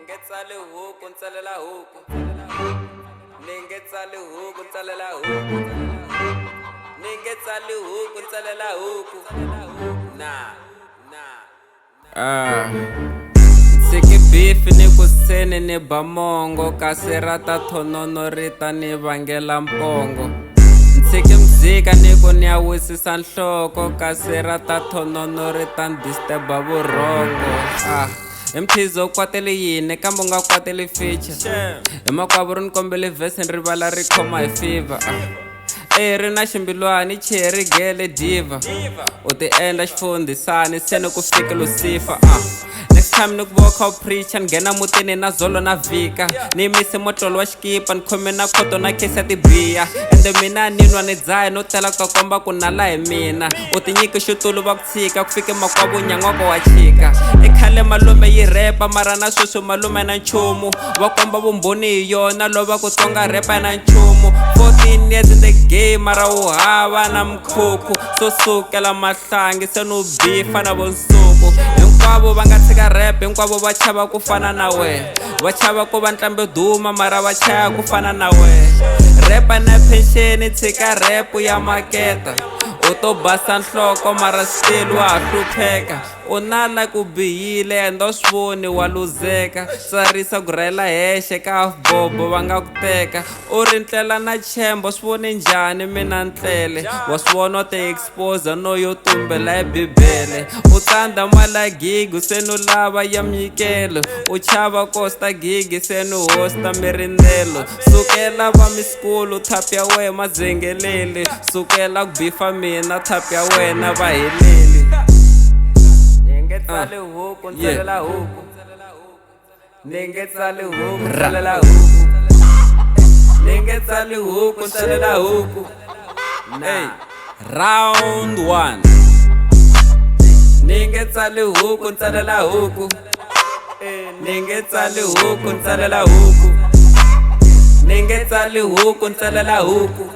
Ningetsale huku nsalela huku Ningetsale huku nsalela huku Ningetsale huku nsalela huku Siki beef ni kuseni ni bamongo kasi rata thonono rita ni vangela mpongo Nsiki mzika ni ku ni ya wisisa nhloko kasi rata thonono rita ndisturba vurhongo Mthizo kwatele yini kambe nga kwatele feature Himakwavo ri ni kombele verse ni rivala ri khoma hi fever ri na ximbilwani cherry gele diva u ti endla xifundhisani se ni ku fika Lucifer Next time ni ku voka u preacha ni nghena mutini na zolo na vika ni mise motlolo wa xikipa ni khome na khoto na case ya tibiya ende mina ninwa ni dzaha no tela ku komba ku nala hi mina u ti nyiki xitulu va ku tshika ku fike makwavo nyan'wako wa chika I khale malume yi repa mara na sweswi malume na nchumu va komba vumbhoni hi yona lova ku tsonga repa na nchumu 14 years in the game mara u hava na mkhukhu so sukela mahlangi se no bifa na vonsuku hinkwavo va nga tshika rap hinkwavo va chava ku fana na we va chava ku va ntlambe duma mara va chaya ku fana na we repa na pensheni tshika rap ya maketa u to basa nhloko mara still wa ha hlupheka u nala ku bihile ende a swi voni wa luzeka tsarisa ku rhela hexe ka half-bobo va nga ku teka u ri ntlela na chembo swi voni njhani mina ntlele wa swi vona u ti expose no yo tumbela hi bibele u tsandza mala gigi se no lava ya mnyikelo u chava kosta gigi se no hosta mirindelo sukela va miskulu thapi ya wena madzengeleli sukela ku bifa mina thapi ya wena va heleli Ningetsale huku nsalela huku Ningetsale huku nsalela huku Ningetsale huku nsalela huku Round 1 Ningetsale huku nsalela huku Ningetsale huku nsalela huku Ningetsale huku nsalela huku